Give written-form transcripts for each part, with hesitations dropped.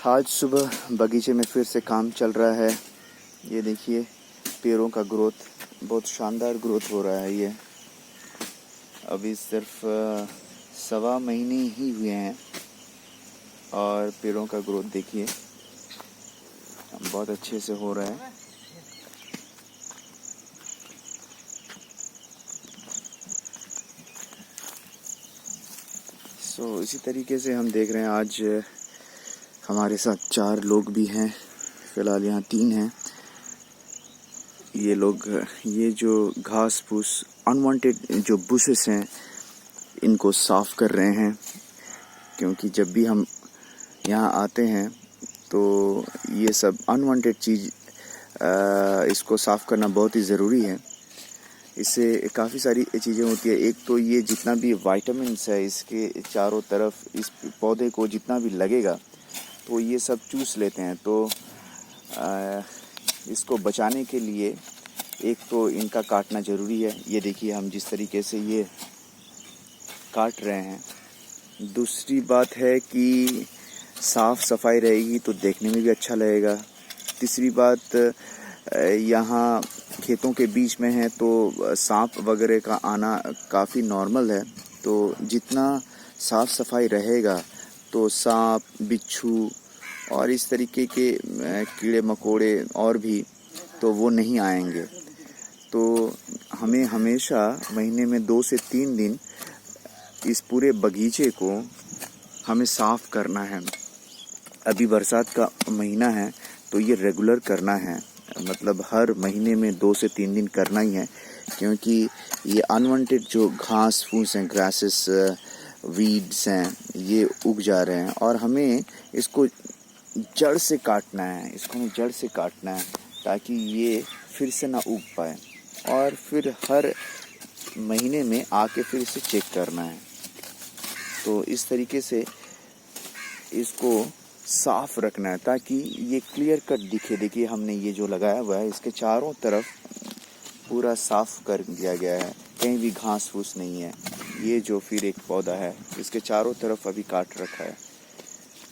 आज सुबह बगीचे में फिर से काम चल रहा है। ये देखिए पेड़ों का ग्रोथ, बहुत शानदार ग्रोथ हो रहा है। ये अभी सिर्फ 1.25 महीने ही हुए हैं और पेड़ों का ग्रोथ देखिए बहुत अच्छे से हो रहा है। इसी तरीके से हम देख रहे हैं आज हमारे साथ 4 लोग भी हैं। फ़िलहाल यहाँ 3 हैं। ये लोग ये जो घास फूस अनवांटेड जो बुशेस हैं इनको साफ़ कर रहे हैं, क्योंकि जब भी हम यहाँ आते हैं तो ये सब अनवांटेड चीज़ इसको साफ़ करना बहुत ही ज़रूरी है। इससे काफ़ी सारी चीज़ें होती है। एक तो ये जितना भी विटामिन्स है इसके चारों तरफ इस पौधे को जितना भी लगेगा तो ये सब चूस लेते हैं। तो इसको बचाने के लिए एक तो इनका काटना ज़रूरी है। ये देखिए हम जिस तरीके से ये काट रहे हैं। दूसरी बात है कि साफ़ सफाई रहेगी तो देखने में भी अच्छा लगेगा। तीसरी बात, यहाँ खेतों के बीच में है तो सांप वगैरह का आना काफ़ी नॉर्मल है। तो जितना साफ़ सफाई रहेगा तो सांप, बिच्छू और इस तरीके के कीड़े मकोड़े और भी तो वो नहीं आएंगे। तो हमें हमेशा महीने में 2 से 3 दिन इस पूरे बगीचे को हमें साफ़ करना है। अभी बरसात का महीना है तो ये रेगुलर करना है, मतलब हर महीने में 2 से 3 दिन करना ही है, क्योंकि ये अनवांटेड जो घास फूस हैं, ग्रासेस, वीड्स हैं, ये उग जा रहे हैं और हमें इसको जड़ से काटना है। इसको हमें जड़ से काटना है ताकि ये फिर से ना उग पाए और फिर हर महीने में आके फिर इसे चेक करना है। तो इस तरीके से इसको साफ रखना है ताकि ये क्लियर कट दिखे। देखिए हमने ये जो लगाया हुआ है इसके चारों तरफ पूरा साफ कर दिया गया है, कहीं भी घास फूस नहीं है। ये जो फिर एक पौधा है इसके चारों तरफ अभी काट रखा है,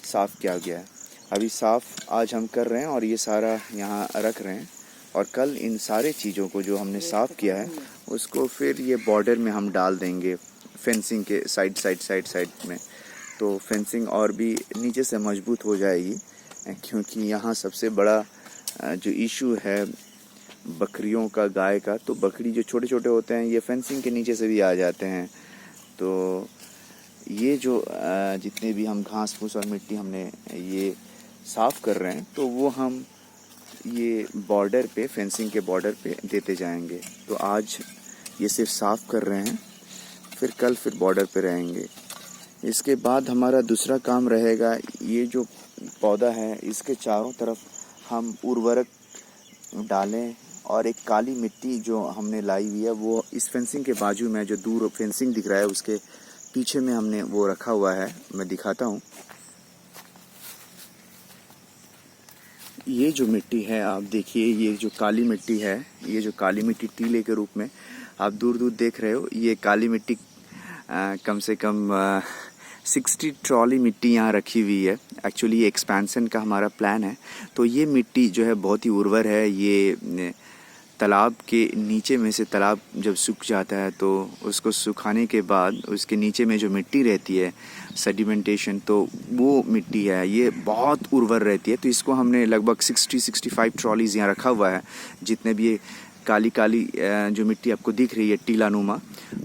साफ किया गया है। अभी साफ आज हम कर रहे हैं और ये सारा यहाँ रख रहे हैं और कल इन सारे चीज़ों को जो हमने साफ़ किया है उसको फिर ये बॉर्डर में हम डाल देंगे, फेंसिंग के साइड में। तो फेंसिंग और भी नीचे से मजबूत हो जाएगी, क्योंकि यहाँ सबसे बड़ा जो इशू है बकरियों का, गाय का। तो बकरी जो छोटे छोटे होते हैं ये फेंसिंग के नीचे से भी आ जाते हैं। तो ये जो जितने भी हम घास फूस और मिट्टी हमने ये साफ़ कर रहे हैं तो वो हम ये बॉर्डर पे, फेंसिंग के बॉर्डर पे देते जाएंगे। तो आज ये सिर्फ साफ़ कर रहे हैं, फिर कल फिर बॉर्डर पे रहेंगे। इसके बाद हमारा दूसरा काम रहेगा, ये जो पौधा है इसके चारों तरफ हम उर्वरक डालें और एक काली मिट्टी जो हमने लाई हुई है वो इस फेंसिंग के बाजू में, जो दूर फेंसिंग दिख रहा है उसके पीछे में हमने वो रखा हुआ है। मैं दिखाता हूँ। ये जो मिट्टी है आप देखिए, ये जो काली मिट्टी है, ये जो काली मिट्टी टीले के रूप में आप दूर दूर देख रहे हो, ये काली मिट्टी कम से कम 60 ट्रॉली मिट्टी यहाँ रखी हुई है। एक्चुअली ये एक्सपेंशन का हमारा प्लान है। तो ये मिट्टी जो है बहुत ही उर्वर है। ये तालाब के नीचे में से, तालाब जब सूख जाता है तो उसको सुखाने के बाद उसके नीचे में जो मिट्टी रहती है, सेडिमेंटेशन, तो वो मिट्टी है, ये बहुत उर्वर रहती है। तो इसको हमने लगभग 60-65 ट्रॉलीज़ यहाँ रखा हुआ है। जितने भी ये काली काली जो मिट्टी आपको दिख रही है टीला नुमा,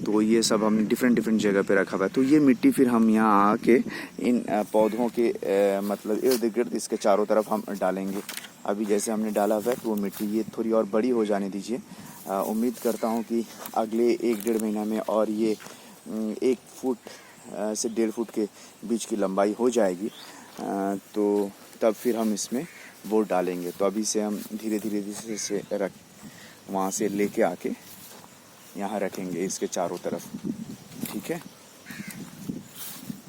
तो ये सब हमने डिफरेंट जगह पे रखा हुआ है। तो ये मिट्टी फिर हम यहाँ आके इन पौधों के मतलब इर्द गिर्द इसके चारों तरफ हम डालेंगे। अभी जैसे हमने डाला हुआ है तो वो मिट्टी ये थोड़ी और बड़ी हो जाने दीजिए। उम्मीद करता हूँ कि अगले 1-1.5 महीना में और ये 1 फुट से 1.5 फुट के बीच की लंबाई हो जाएगी। तो तब फिर हम इसमें वो डालेंगे। तो अभी से हम धीरे धीरे से वहाँ से लेके आके यहाँ रखेंगे इसके चारों तरफ, ठीक है।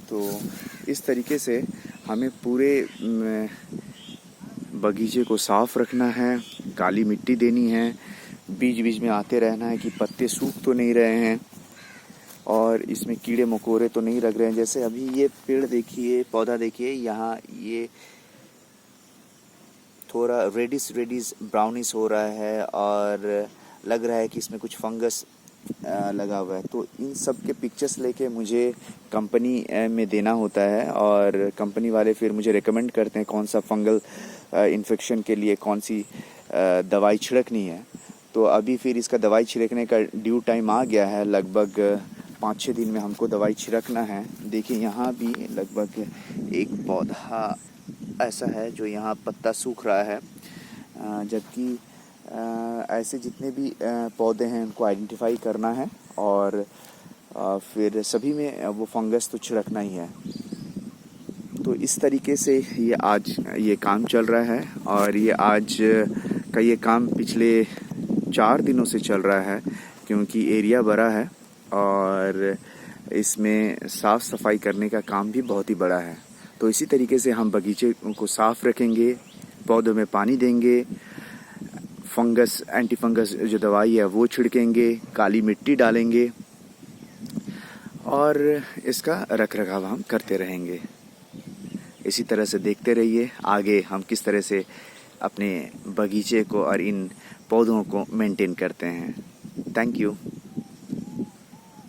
तो इस तरीके से हमें पूरे बगीचे को साफ़ रखना है, काली मिट्टी देनी है, बीच बीच में आते रहना है कि पत्ते सूख तो नहीं रहे हैं और इसमें कीड़े मकोड़े तो नहीं लग रहे हैं। जैसे अभी ये पेड़ देखिए, पौधा देखिए, यहाँ ये थोड़ा रेडिश ब्राउनिश हो रहा है और लग रहा है कि इसमें कुछ फंगस लगा हुआ है। तो इन सब के पिक्चर्स लेके मुझे कंपनी में देना होता है और कंपनी वाले फिर मुझे रेकमेंड करते हैं कौन सा फंगल इन्फेक्शन के लिए कौन सी दवाई छिड़कनी है। तो अभी फिर इसका दवाई छिड़कने का ड्यू टाइम आ गया है, लगभग 5-6 दिन में हमको दवाई छिड़कना है। देखिए यहाँ भी लगभग एक पौधा ऐसा है जो यहाँ पत्ता सूख रहा है, जबकि ऐसे जितने भी पौधे हैं उनको आइडेंटिफाई करना है और फिर सभी में वो फंगस तो छिड़कना ही है। तो इस तरीके से ये आज ये काम चल रहा है और ये आज का ये काम पिछले 4 दिनों से चल रहा है, क्योंकि एरिया बड़ा है और इसमें साफ़ सफाई करने का काम भी बहुत ही बड़ा है। तो इसी तरीके से हम बगीचे को साफ़ रखेंगे, पौधों में पानी देंगे, फंगस एंटी फंगस जो दवाई है वो छिड़केंगे, काली मिट्टी डालेंगे और इसका रख रखाव हम करते रहेंगे। इसी तरह से देखते रहिए आगे हम किस तरह से अपने बगीचे को और इन पौधों को मेंटेन करते हैं। Thank you.